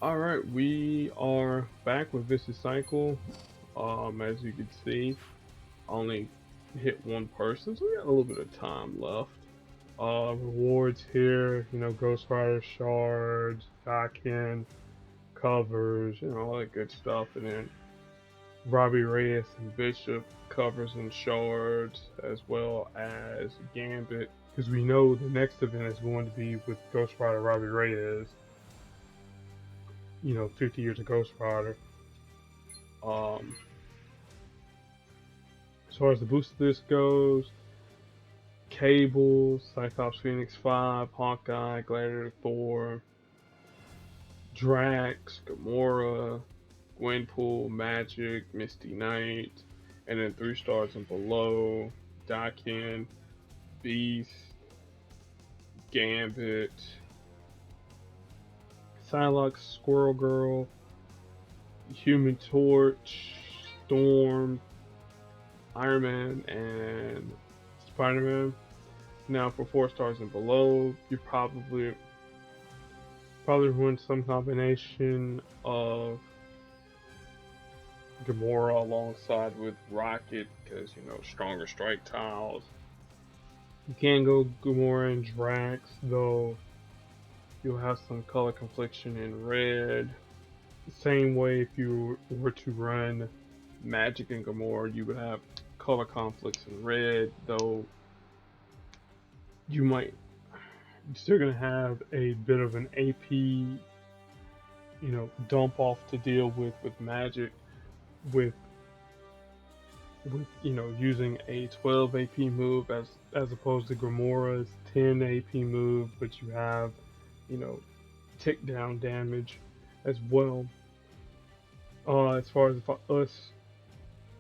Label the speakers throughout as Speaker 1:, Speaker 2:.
Speaker 1: Alright, we are back with Vicious Cycle. As you can see, only hit one person, so we got a little bit of time left. Rewards here, Ghost Rider shards, Dakin, covers, all that good stuff. And then Robbie Reyes and Bishop covers and shards, as well as Gambit, because we know the next event is going to be with Ghost Rider Robbie Reyes. 50 years of Ghost Rider. As far as the booster list goes, Cable, Cyclops Phoenix 5, Hawkeye, Gladiator Thor, Drax, Gamora, Gwenpool, Magic, Misty Knight, and then 3 stars and below, Dakin, Beast, Gambit, Psylocke, Squirrel Girl, Human Torch, Storm, Iron Man, and Spider-Man. Now for 4 stars and below, you probably run some combination of Gamora alongside with Rocket, because stronger strike tiles. You can go Gamora and Drax, though you'll have some color confliction in red. Same way if you were to run Magic and Gamora, you would have color conflicts in red, though you're still gonna have a bit of an AP, dump off to deal with Magic, with using a 12 AP move as opposed to Gamora's 10 AP move, but you have tick down damage as well. As far as us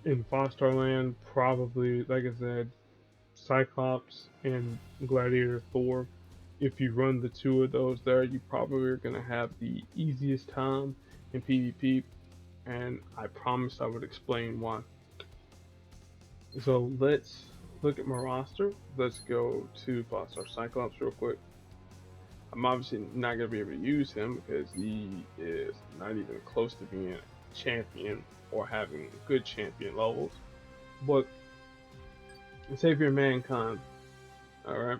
Speaker 1: in 5-star land, probably, like I said, Cyclops and Gladiator Thor. If you run the 2 of those there, you probably are going to have the easiest time in PvP, and I promised I would explain why. So let's look at my roster. Let's go to 5-star Cyclops real quick. I'm obviously not going to be able to use him because he is not even close to being a champion or having good champion levels. But Savior Mankind, alright,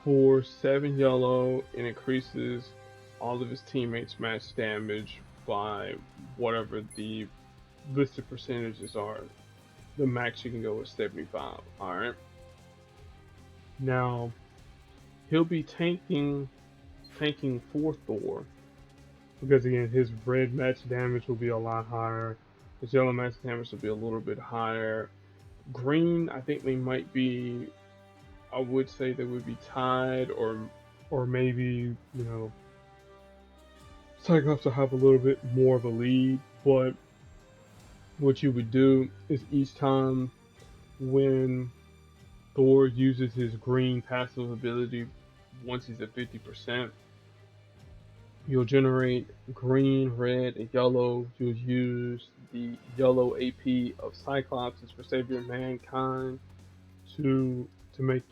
Speaker 1: for 7 yellow, it increases all of his teammates' match damage by whatever the listed percentages are. The max you can go is 75, alright? Now, he'll be tanking for Thor, because again, his red match damage will be a lot higher. His yellow match damage will be a little bit higher. Green, I think they might be, I would say they would be tied, or maybe, Cyclops will have a little bit more of a lead. But what you would do is each time when Thor uses his green passive ability, once he's at 50%, you'll generate green, red, and yellow. You'll use the yellow AP of Cyclops for Savior Mankind to make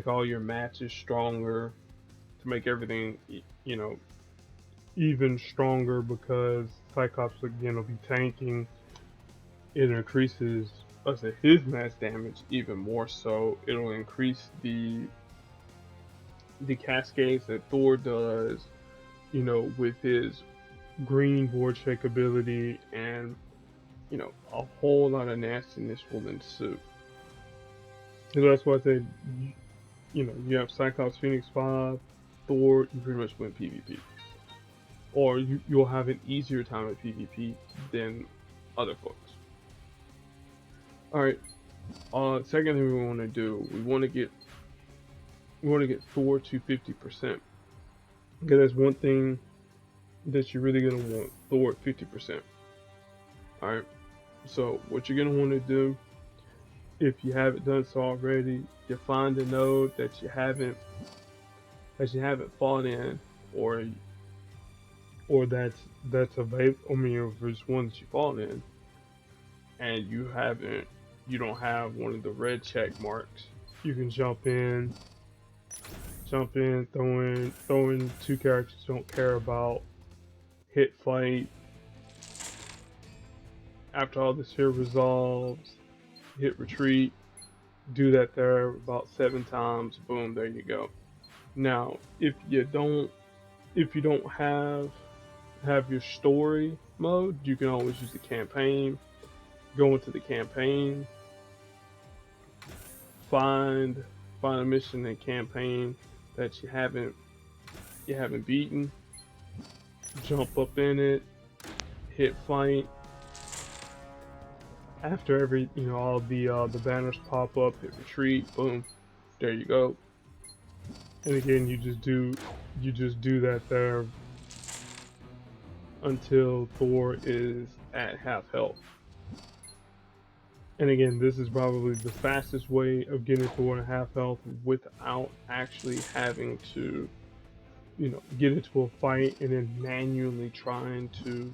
Speaker 1: all your matches stronger, to make everything even stronger, because Cyclops again will be tanking. It increases his mass damage even more, so it'll increase the cascades that Thor does, with his green board shake ability, and a whole lot of nastiness will ensue. So that's why I said, you have Cyclops Phoenix 5, Thor, you pretty much win PvP. Or you'll have an easier time at PvP than other folks. Alright, second thing we want to do, we want to get Thor to 50%. Okay, that's one thing that you're really going to want, Thor at 50%. Alright, so what you're going to want to do, if you haven't done so already, you find a node that you haven't fought in, or that's available. I mean, if there's one that you fought in, and you don't have one of the red check marks, you can jump in, jump in, throw in two characters you don't care about, hit fight. After all this here resolves, hit retreat. Do that there about 7 times. Boom, there you go. Now, if you don't have your story mode, you can always use the campaign. Go into the campaign, find a mission in campaign that you haven't beaten, jump up in it, hit fight. After every all the banners pop up, hit retreat, boom, there you go. And again, you just do that there until Thor is at half health. And again, this is probably the fastest way of getting Thor to half health without actually having to, get into a fight and then manually trying to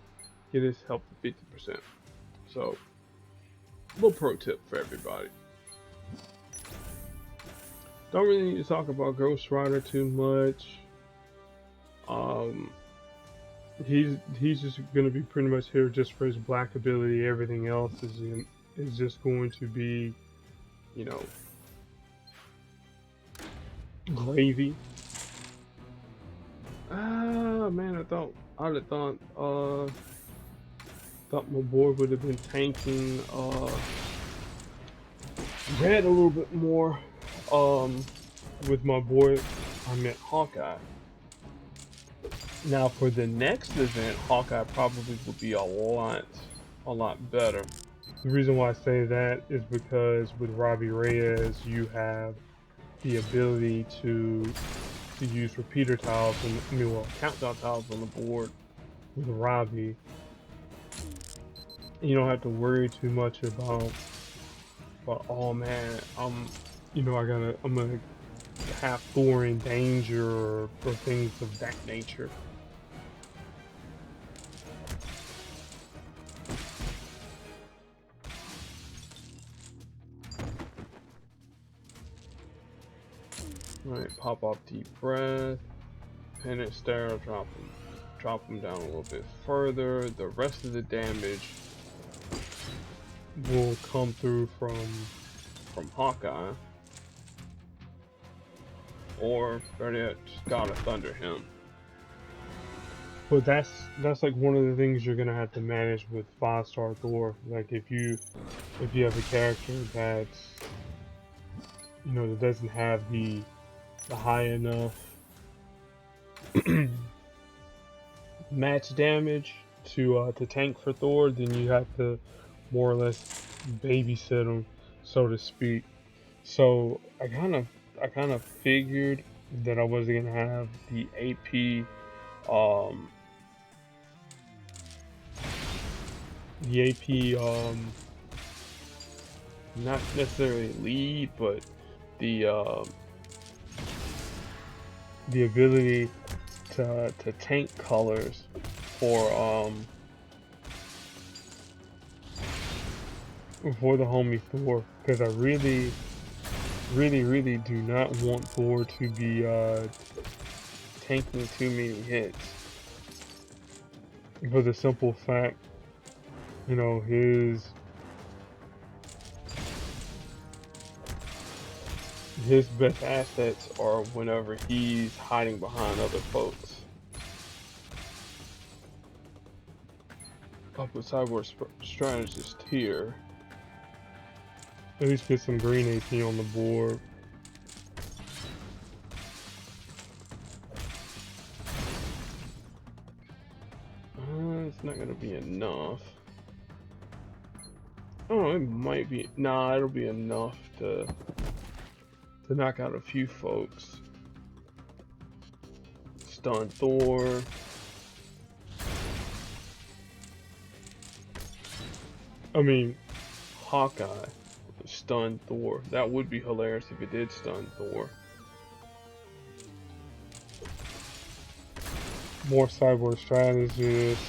Speaker 1: get his health to 50%. So, little pro tip for everybody. Don't really need to talk about Ghost Rider too much. He's just gonna be pretty much here just for his black ability. Everything else is just going to be, gravy. Ah man, I'd have thought my boy would have been tanking red a little bit more. With my boy, I meant Hawkeye. Now for the next event, Hawkeye probably will be a lot better. The reason why I say that is because with Robbie Reyes, you have the ability to use repeater tiles and countdown tiles on the board with Robbie. You don't have to worry too much about oh man, I'm gonna have Thor in danger or things of that nature. Alright, pop off deep breath. Penance Stares, drop him down a little bit further. The rest of the damage will come through from Hawkeye. Or better yet, just gotta thunder him. But that's like one of the things you're gonna have to manage with 5-star Thor. Like if you have a character that's that doesn't have the high enough match damage to tank for Thor, then you have to more or less babysit him, so to speak. So I kind of figured that I wasn't gonna have the AP not necessarily lead, but the ability to tank colors for the homie Thor, because I really do not want Thor to be tanking too many hits, for the simple fact, his best assets are whenever he's hiding behind other folks. Up with Cyborg Strategist here. At least get some green AP on the board. It's not gonna be enough. Oh, it might be. Nah, it'll be enough to knock out a few folks. Stun Thor. I mean, Hawkeye stun Thor. That would be hilarious if it did stun Thor. More Cyborg Strategists.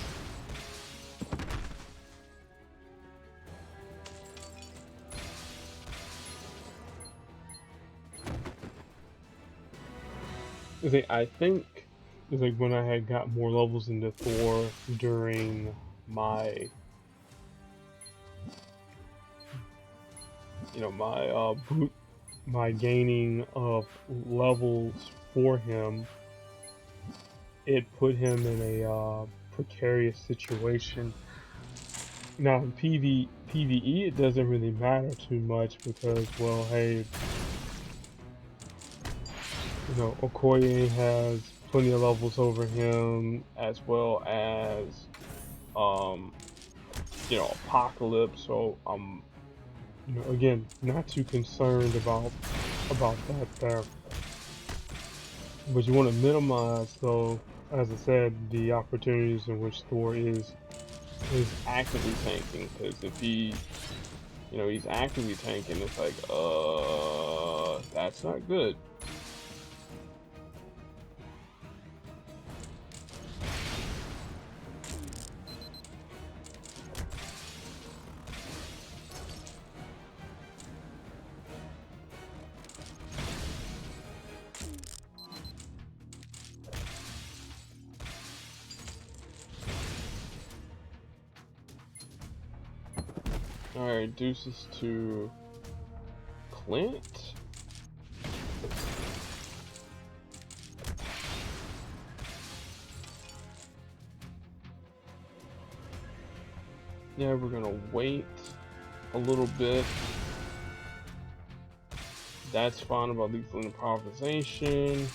Speaker 1: It's like I think it's like when I had got more levels into Thor during my my gaining of levels for him, it put him in a precarious situation. Now in PvE, it doesn't really matter too much because, well, hey, Okoye has plenty of levels over him, as well as um, Apocalypse. So again, not too concerned about that there. But you want to minimize, though, as I said, the opportunities in which Thor is actively tanking. Because if he's actively tanking, it's like, that's not good. Alright, reduces to Clint. Yeah, we're gonna wait a little bit. That's fine about lethal improvisation.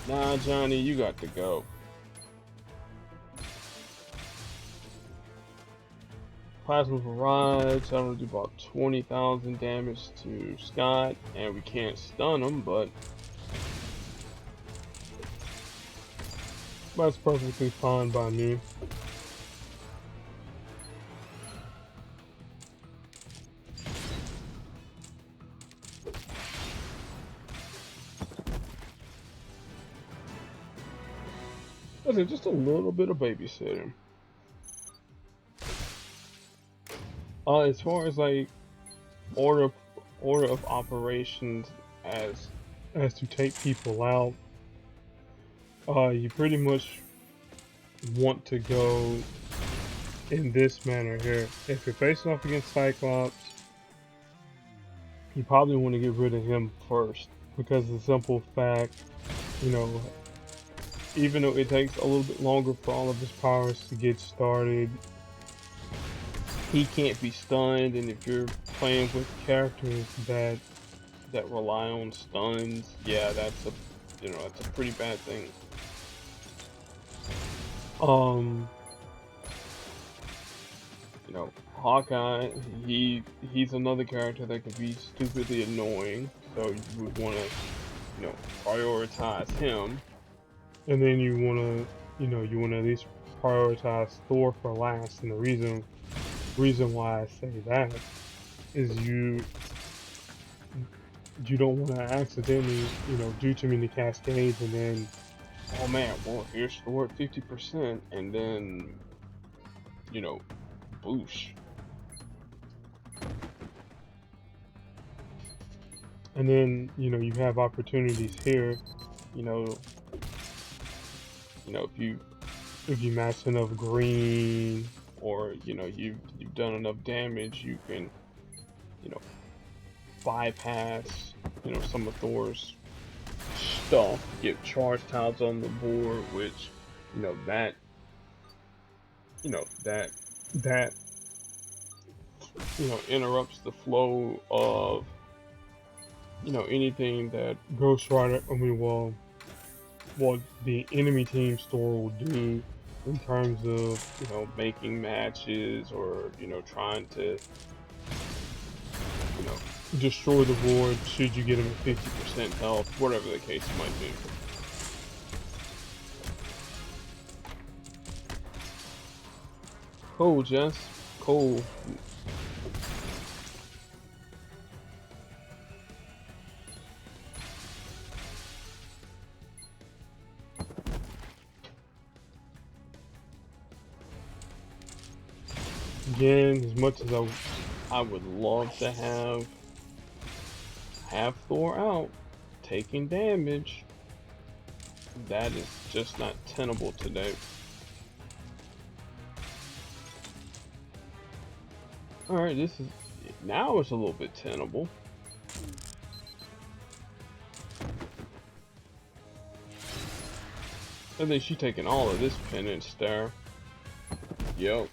Speaker 1: Nah, Johnny, you got to go. Plasma Barrage, I'm gonna do about 20,000 damage to Scott, and we can't stun him, but that's perfectly fine by me. Listen, just a little bit of babysitting. As far as like order of operations as to take people out, you pretty much want to go in this manner here. If you're facing off against Cyclops, you probably want to get rid of him first, because of the simple fact, even though it takes a little bit longer for all of his powers to get started, he can't be stunned, and if you're playing with characters that rely on stuns, yeah, that's a pretty bad thing. Hawkeye, he's another character that could be stupidly annoying, so you would want to, prioritize him, and then you want to at least prioritize Thor for last. And the reason why I say that is you don't want to accidentally, do too many cascades, and then, oh man, well, here's Thor at 50%, and then, boosh. And then, you have opportunities here, if you match enough green, or, you've done enough damage, you can, bypass, some of Thor's stuff, get charge tiles on the board, which, that interrupts the flow of, anything that Ghost Rider, what the enemy team's Thor will do in terms of, making matches, or, trying to, destroy the board should you get him at 50% health, whatever the case might be. Cool, Jess. Cool. Again, as much as I would love to have have Thor out, taking damage. That is just not tenable today. Alright, this is... now it's a little bit tenable. I think she's taking all of this Penance Stare. Yep.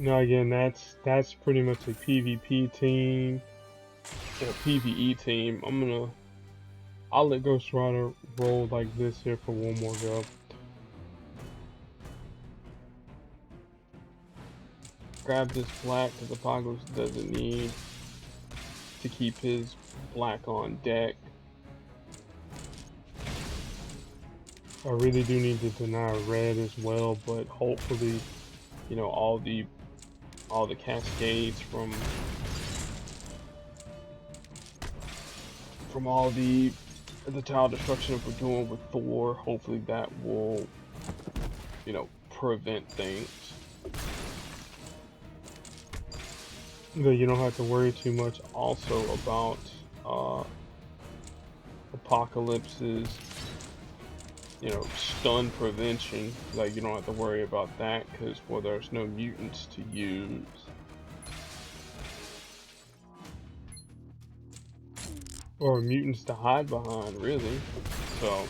Speaker 1: Now again, that's pretty much a PvP team, a PvE team. I'll let Ghost Rider roll like this here for one more go. Grab this black because Apocalypse doesn't need to keep his black on deck. I really do need to deny red as well, but hopefully, you know, all the cascades from all the tile destruction that we're doing with Thor, hopefully that will, you know, prevent things. But you don't have to worry too much also about Apocalypse's, you know, stun prevention. Like, you don't have to worry about that because, well, there's no mutants to use. Or mutants to hide behind, really. So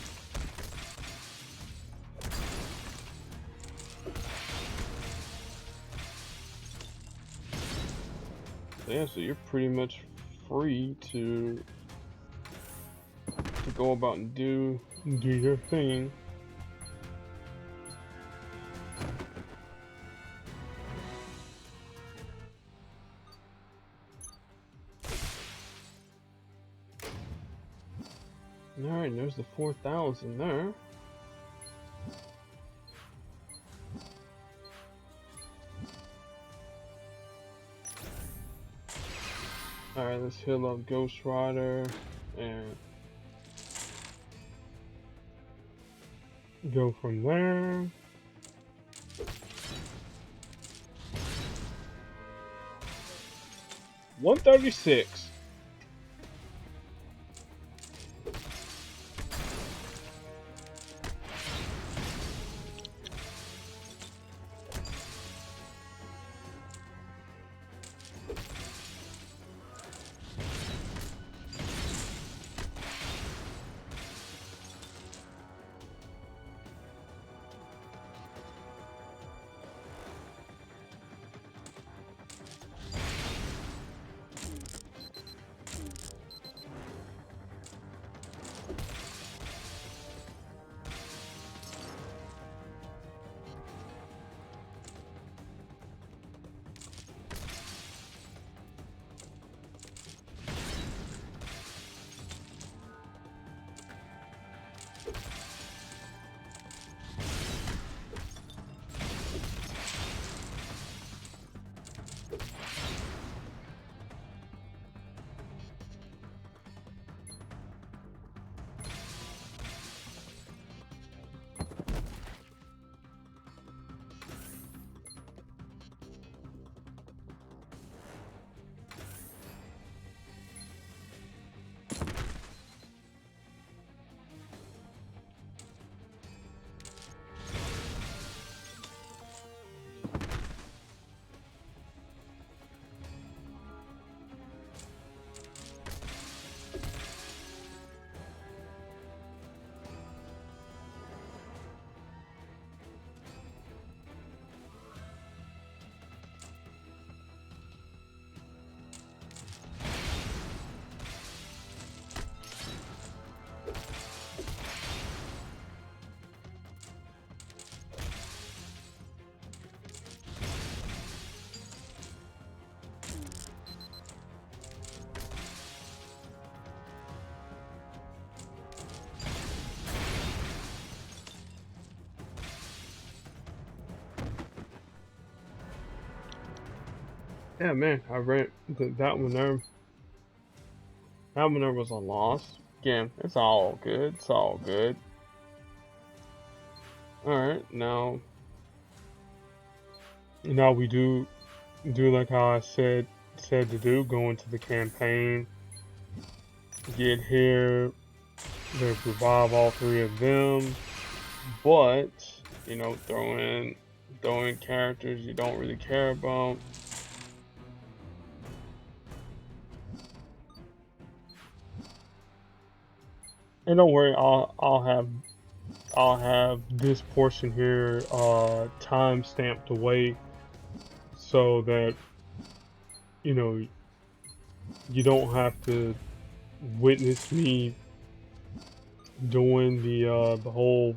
Speaker 1: yeah, so you're pretty much free to go about and do your thing. Alright, there's the 4,000 there. Alright, let's heal up Ghost Rider and go from there. $136. Yeah, man, I ran that one there. Hammer was a loss. Again, it's all good. It's all good. Alright, now we do like how I said to do, go into the campaign, get here, then revive all three of them, but you know, throw in characters you don't really care about. And don't worry, I'll have this portion here time stamped away so that you know you don't have to witness me doing the whole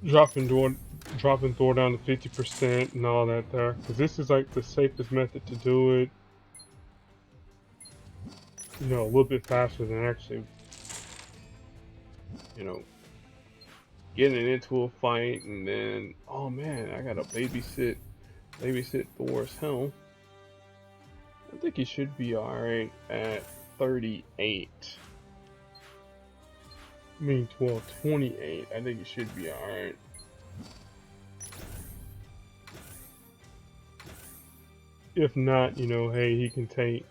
Speaker 1: dropping Thor dropping Thor down to 50% and all that there, because this is like the safest method to do it. You know, a little bit faster than actually, you know, getting into a fight and then, oh man, I gotta babysit Thor's health. I think he should be alright at 38. I mean, 12, 28. I think he should be alright. If not, you know, hey, he can take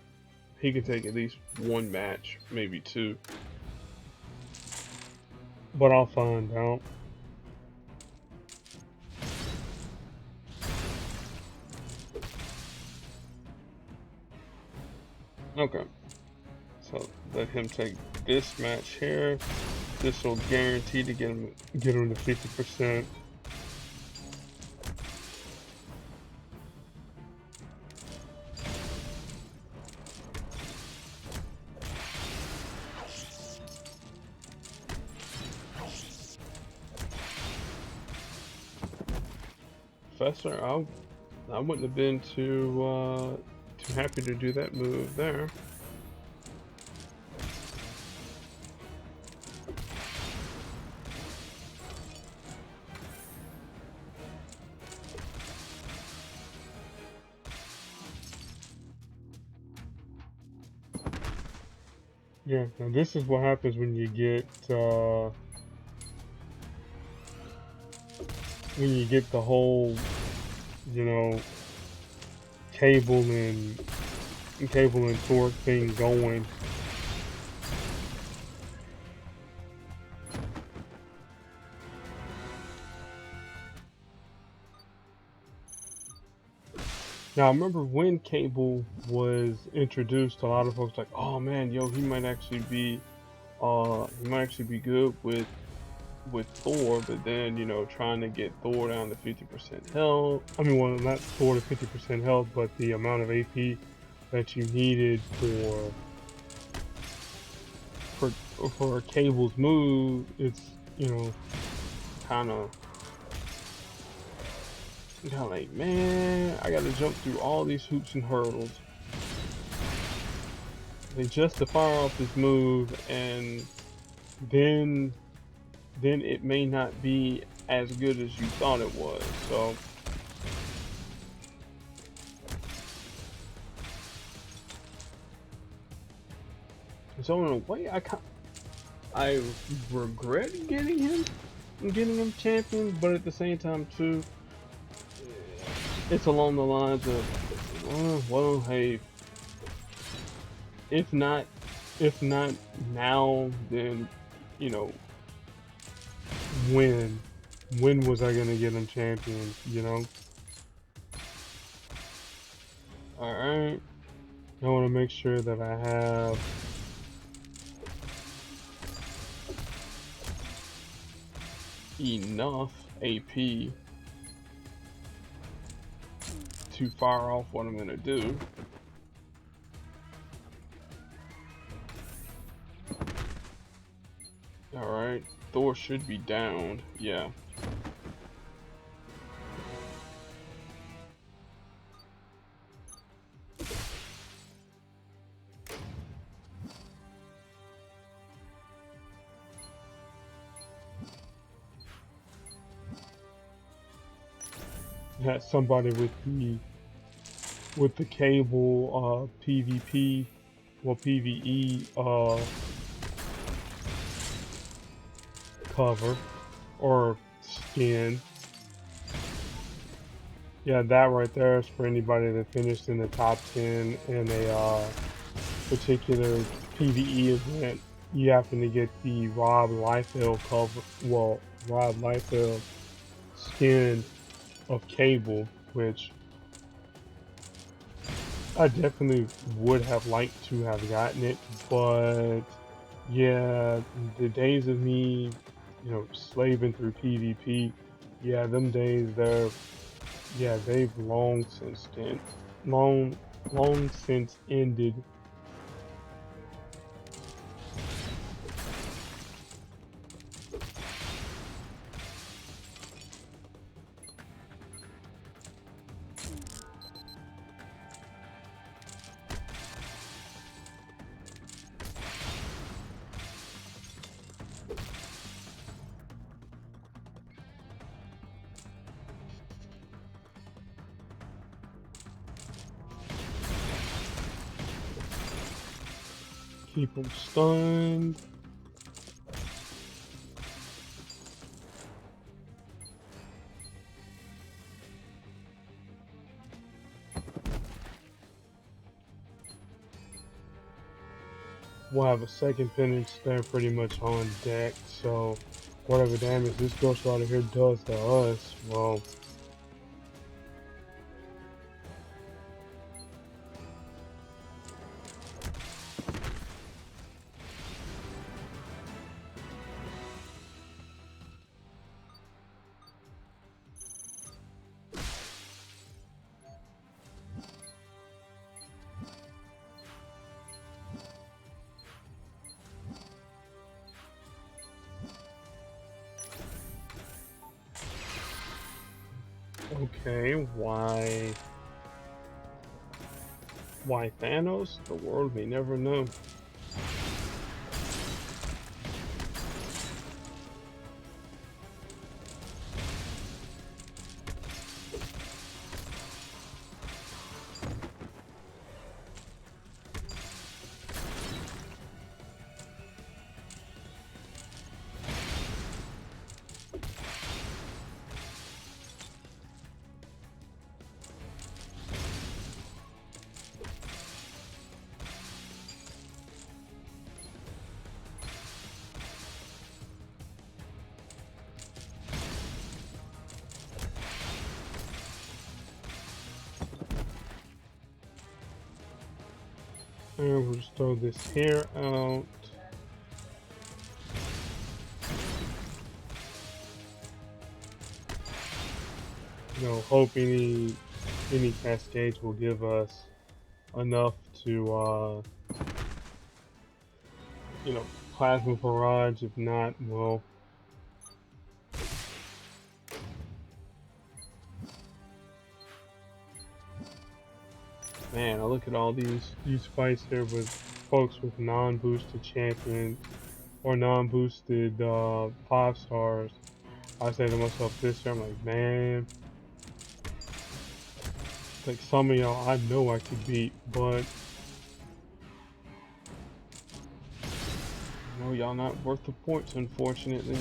Speaker 1: at least one match, maybe two. But I'll find out. Okay. So let him take this match here. This will guarantee to get him to 50%. Professor, I wouldn't have been too happy to do that move there. Yeah, now this is what happens when you get the whole, you know, cable and torque thing going. Now, I remember when Cable was introduced, a lot of folks like, oh man, yo, he might actually be good with Thor, but then, you know, trying to get Thor down to 50% health. I mean, well, not Thor to 50% health, but the amount of AP that you needed for Cable's move, it's, you know, kind of like, man, I gotta jump through all these hoops and hurdles. And just to fire off this move, and then it may not be as good as you thought it was. So in a way, I regret getting him champion, but at the same time too, it's along the lines of, well, hey, if not now, then, you know, when was I gonna get him champion, you know? Alright, I want to make sure that I have enough AP to fire off what I'm gonna do. Alright, Thor should be downed, yeah. Had somebody with the cable PvP well, PvE cover or skin. Yeah, that right there is for anybody that finished in the top 10 in a particular PvE event. You happen to get the Rob Liefeld cover, well, Rob Liefeld skin of Cable, which I definitely would have liked to have gotten it, but yeah, the days of me, slaving through PvP, yeah, them days there, yeah, they've long, long since ended. Keep them stunned. We'll have a second Penance Stare pretty much on deck, so whatever damage this Ghost Rider here does to us, well, okay, why Thanos? The world may never know. And we'll just throw this here out. Hope any cascades will give us enough to plasma barrage. If not, well, man, I look at all these fights here with folks with non-boosted champions or non-boosted 5 stars. I say to myself this year, I'm like, man, like some of y'all I know I could beat, but y'all not worth the points, unfortunately.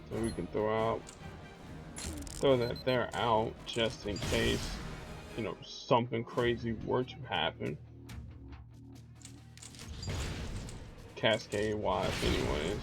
Speaker 1: So we can throw that there out just in case, something crazy were to happen. Cascade wise, anyways.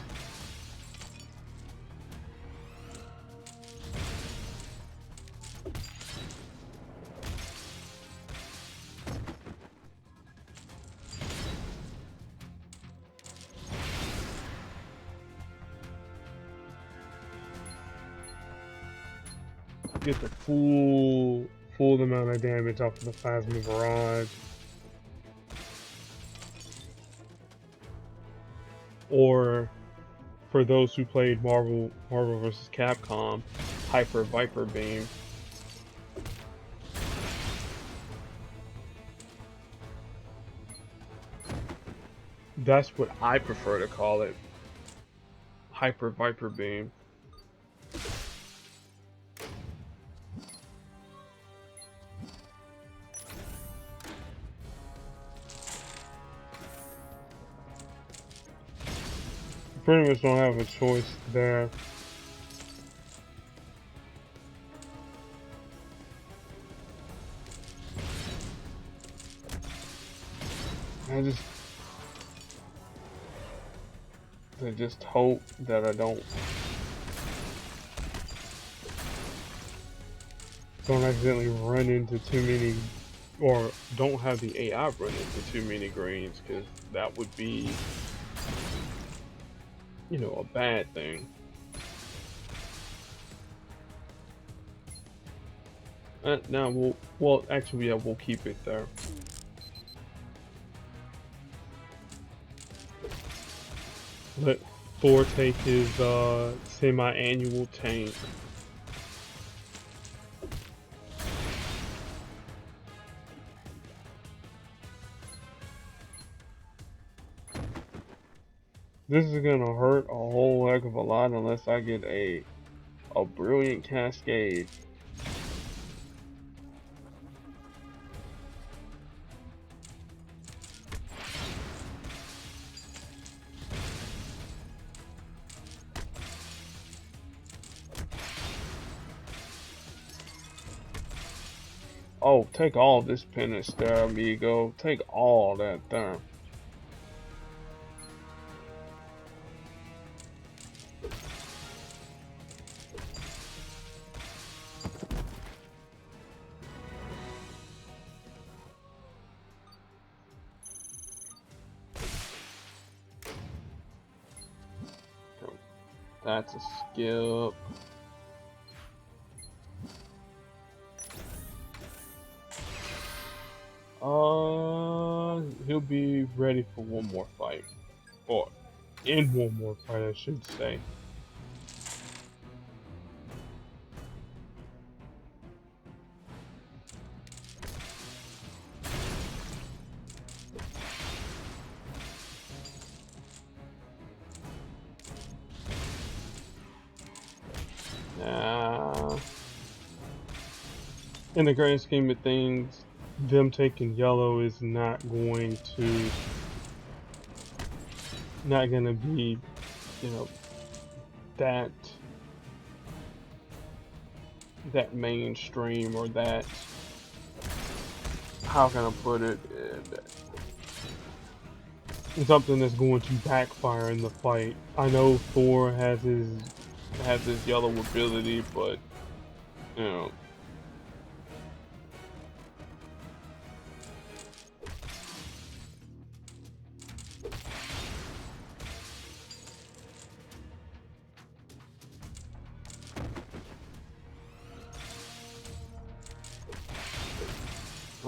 Speaker 1: Get the full amount of damage off of the plasma barrage. Or for those who played Marvel vs. Capcom, Hyper Viper Beam. That's what I prefer to call it. Hyper Viper Beam. Pretty much don't have a choice there. I just hope that I don't accidentally run into too many, or don't have the AI run into too many greens, because that would be, you know, a bad thing. Now well, actually, yeah, we'll keep it there. Let Thor take his semi-annual tank. This is gonna hurt a whole heck of a lot unless I get a brilliant cascade. Oh, take all this Penance there, amigo. Take all that there. That's a skip. He'll be ready for one more fight. Or in one more fight, I should say. In the grand scheme of things, them taking yellow is not going to be, you know, that mainstream, or that, how can I put it, something that's going to backfire in the fight. I know Thor has his yellow ability, but you know.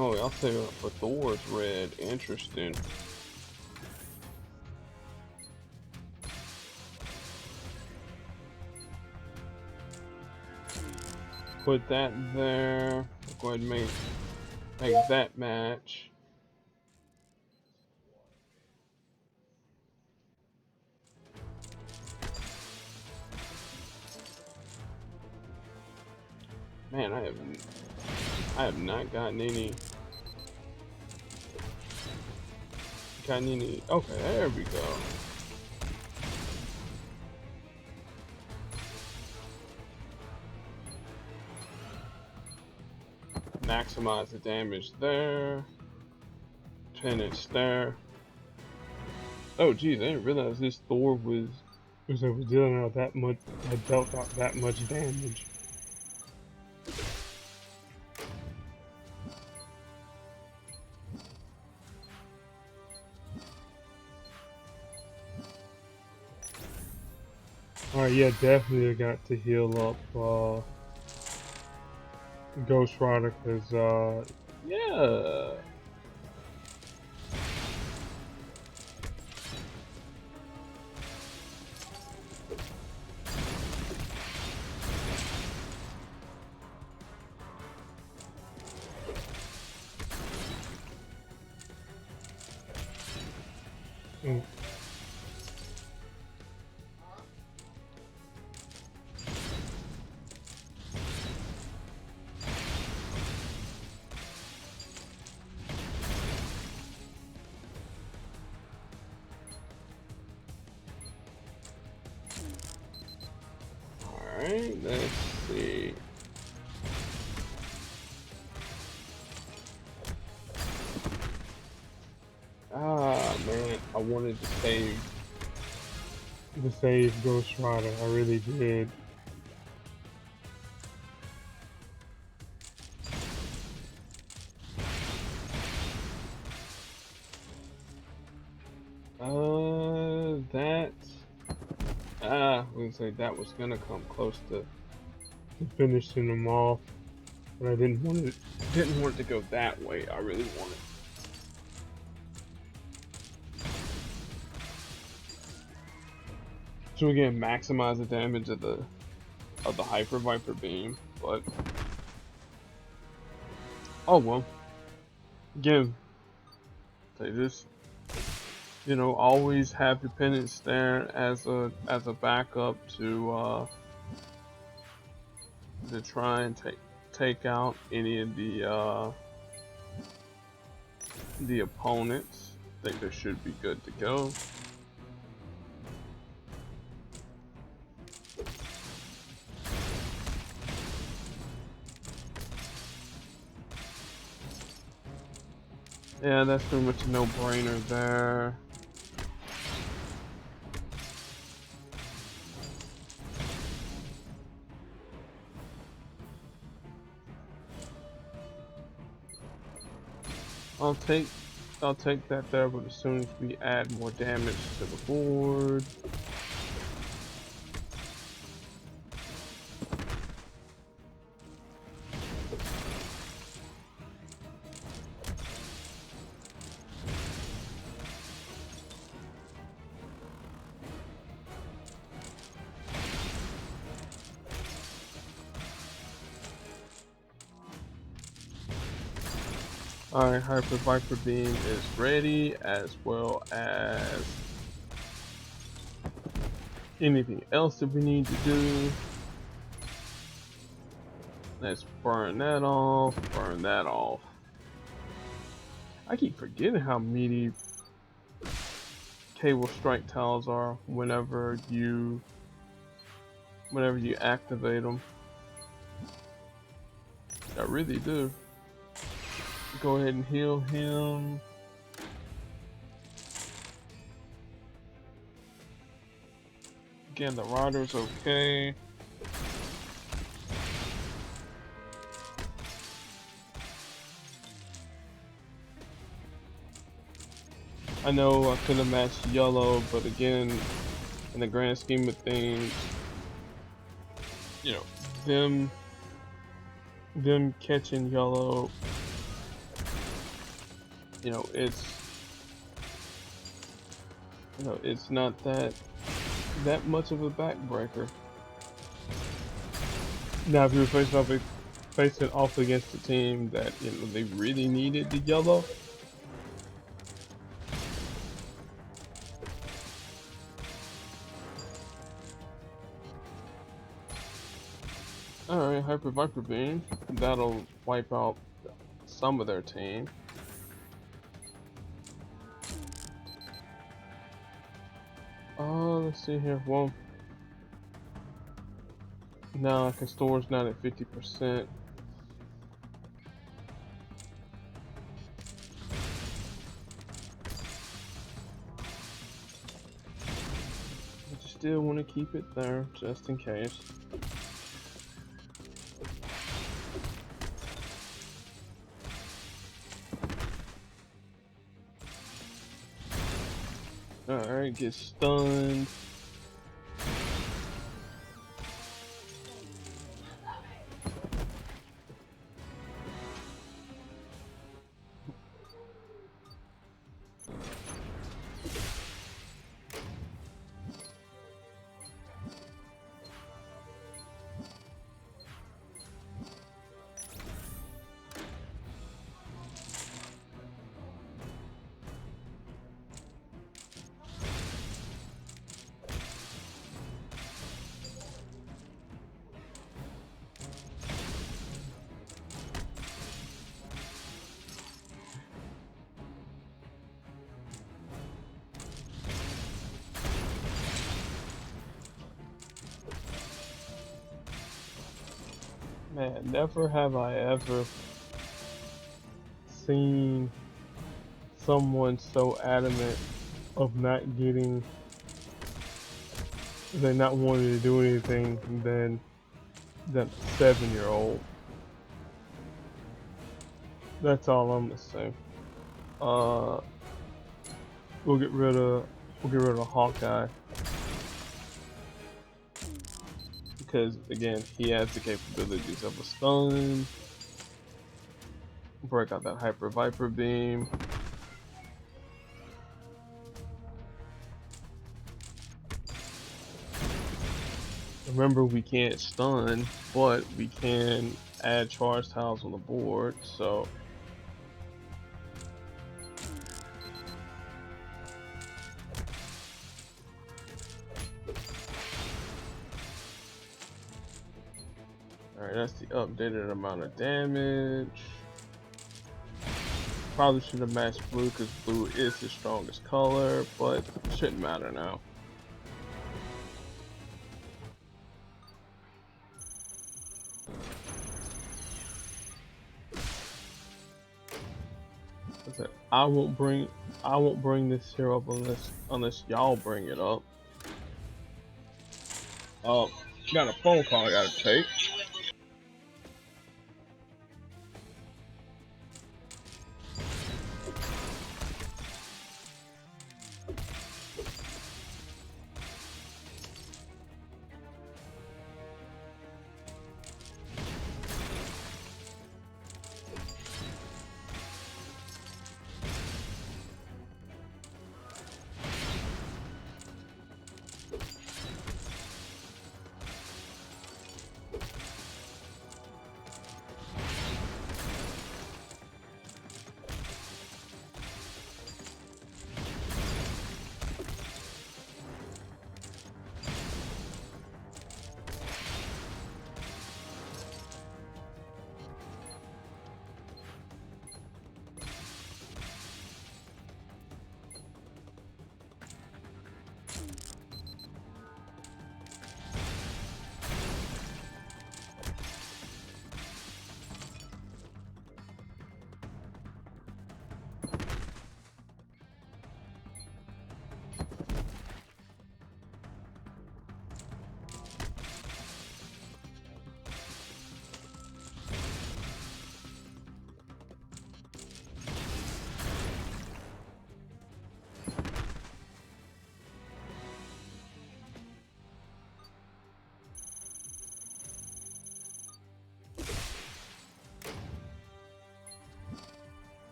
Speaker 1: Oh, I'll say for Thor's red. Interesting. Put that there. Go ahead and make that match. Man, I have not gotten any. Okay, there we go. Maximize the damage there. Penance there. Oh geez, I didn't realize this Thor was dealing out that much, had dealt out that much damage. Alright, yeah, definitely I got to heal up Ghost Rider, because yeah. Mm. Alright, let's see. Ah, man, I wanted to save Ghost Rider. I really did. That. I was gonna say that was gonna come close to finishing them off, but I didn't want it to go that way. I really wanted. So again, maximize the damage of the Hyper Viper beam, but oh well. Again, say this, always have your Penance Stare as a backup to try and take out any of the opponents. I think they should be good to go. Yeah, that's pretty much a no-brainer there. I'll take that there, but as soon as we add more damage to the board. Alright, Hyper Viper Beam is ready, as well as anything else that we need to do. Let's burn that off, burn that off. I keep forgetting how meaty cable strike tiles are whenever you activate them. I really do. Go ahead and heal him. Again, the rider's okay. I know I could have matched yellow, but again, in the grand scheme of things, them catching yellow, it's not that much of a backbreaker. Now, if you're facing off against a team that they really needed the yellow, alright, Hyper Viper Beam, that'll wipe out some of their team. Let's see here. Well, no, because Thor's not at 50%. But you still want to keep it there, just in case. Alright, get stunned. Man, never have I ever seen someone so adamant of not getting, than not wanting to do anything than a 7-year-old. That's all I'm gonna say. Uh, we'll get rid of Hawkeye because again he has the capabilities of a stun, break out that Hyper Viper beam. Remember, we can't stun, but we can add charge tiles on the board, so alright, that's the updated amount of damage. Probably should have matched blue because blue is his strongest color, but it shouldn't matter now. I won't bring this here up unless y'all bring it up. Got a phone call I gotta take.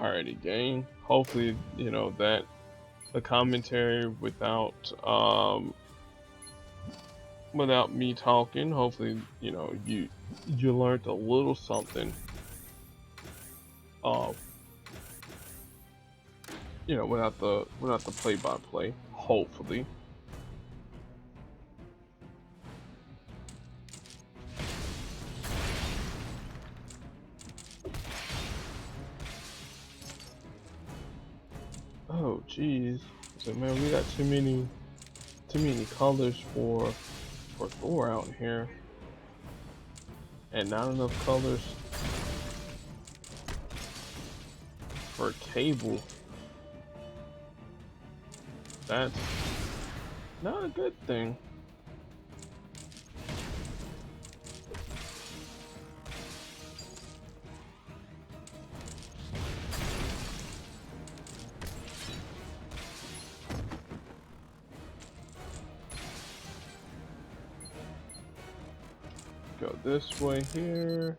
Speaker 1: Alrighty, gang. Hopefully, you know that the commentary without me talking. Hopefully, you know you learned a little something. Uh, you know, without the play-by-play. Hopefully. Oh, jeez. So man, we got too many colors for Thor out here, and not enough colors for Cable. That's not a good thing. Go this way here.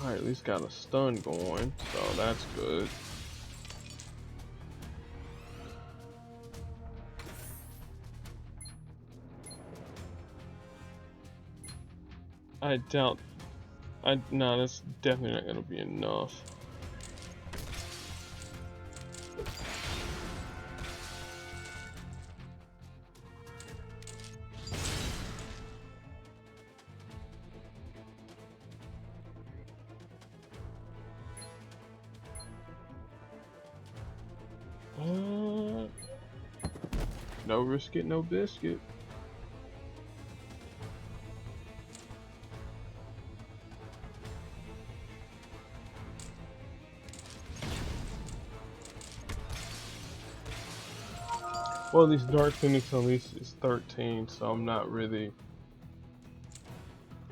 Speaker 1: Alright, at least got a stun going, so that's good. I doubt. No, that's definitely not gonna be enough. No risk it, no biscuit. Well, at least Dark Phoenix at least is 13, so I'm not really.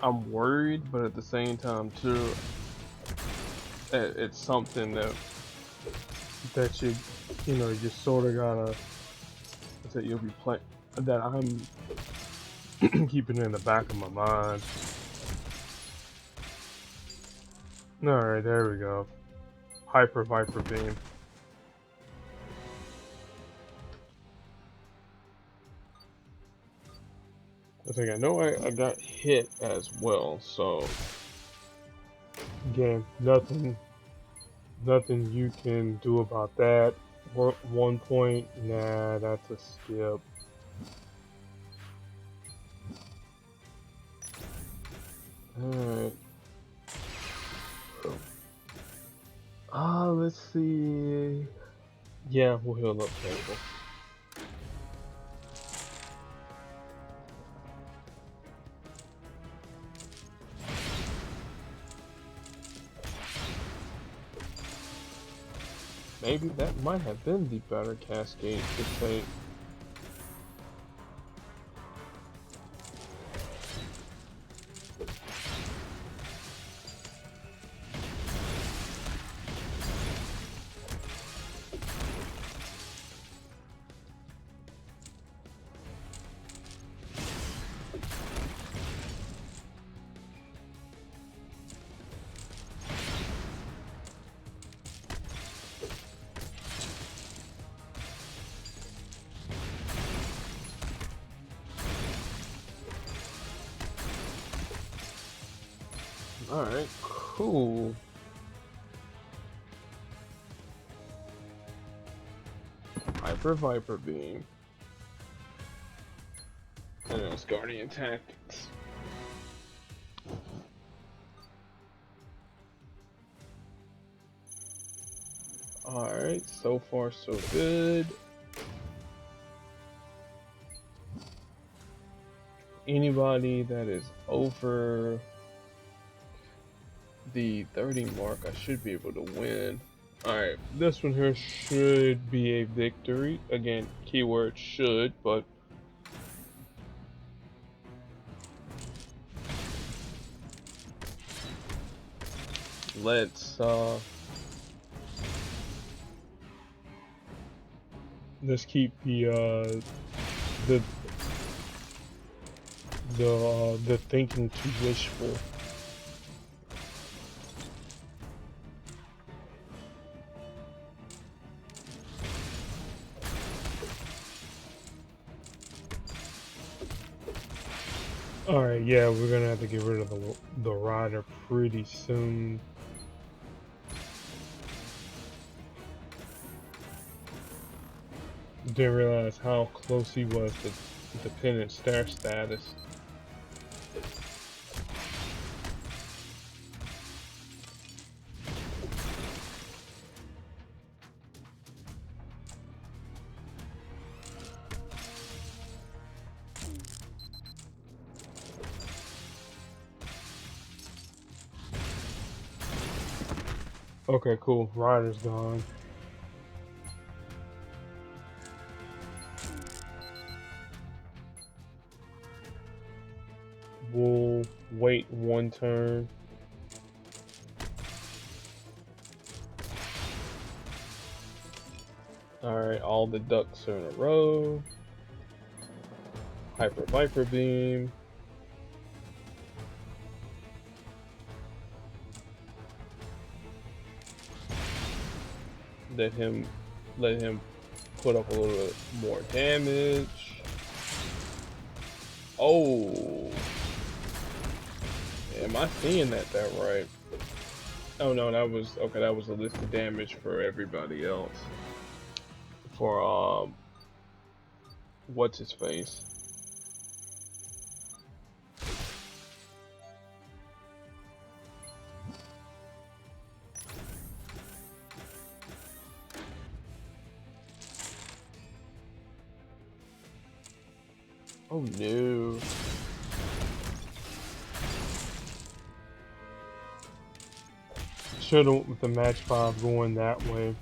Speaker 1: I'm worried, but at the same time too, it's something that you know you sort of gotta that you'll be playing that I'm keeping in the back of my mind. All right, there we go. Hyper Viper Beam. I think I know I got hit as well, so again, nothing you can do about that. 1 point, nah, that's a skip. Alright. Let's see. Yeah, we'll heal up Cable. Maybe that might have been the better cascade to take. Alright, cool. Hyper Viper Beam. And it's Guardian Tactics. Alright, so far so good. Anybody that is over the 30 mark, I should be able to win. Alright, this one here should be a victory. Again, keyword should, but let's keep the thinking too wishful. Alright, yeah, we're gonna have to get rid of the rider pretty soon. Didn't realize how close he was to the Penance Stares status. Okay, cool. Rider's gone. We'll wait one turn. Alright, all the ducks are in a row. Hyper Viper Beam. Let him put up a little bit more damage. Oh, am I seeing that right? Oh no, that was okay. That was a list of damage for everybody else. For what's his face? Oh no. Should have with the match 5 going that way.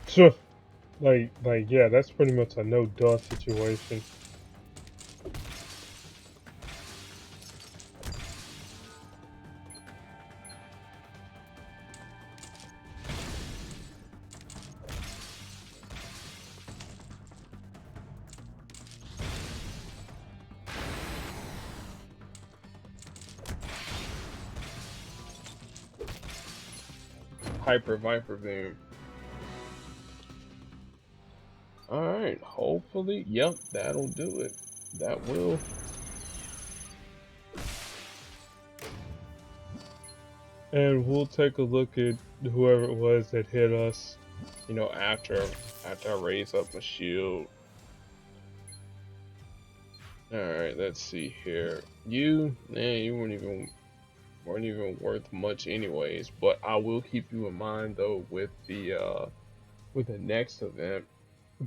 Speaker 1: Sure. Like yeah, that's pretty much a no duh situation. Hyper Viper Beam. Alright, hopefully, yep, that'll do it. That will. And we'll take a look at whoever it was that hit us, you know, after I raise up my shield. Alright, let's see here. You weren't even worth much anyways, but I will keep you in mind though with the next event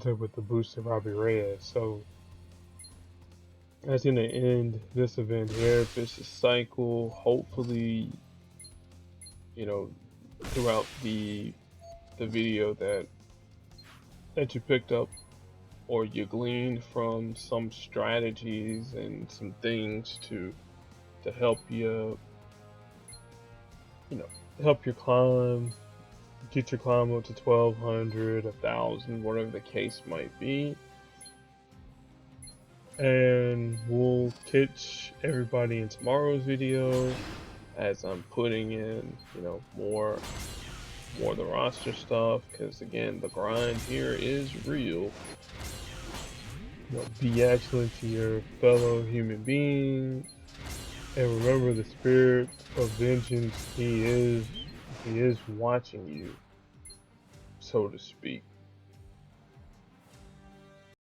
Speaker 1: with the boosted Robbie Reyes. So that's gonna end this event here. Vicious Cycle. Hopefully, you know, throughout the video that you picked up or you gleaned from some strategies and some things to help you, you know, help your climb, get your climb up to 1200, 1000, whatever the case might be. And we'll catch everybody in tomorrow's video as I'm putting in, you know, more of the roster stuff, because again, the grind here is real. You know, be excellent to your fellow human being, and remember the spirit of vengeance. He is watching you, so to speak.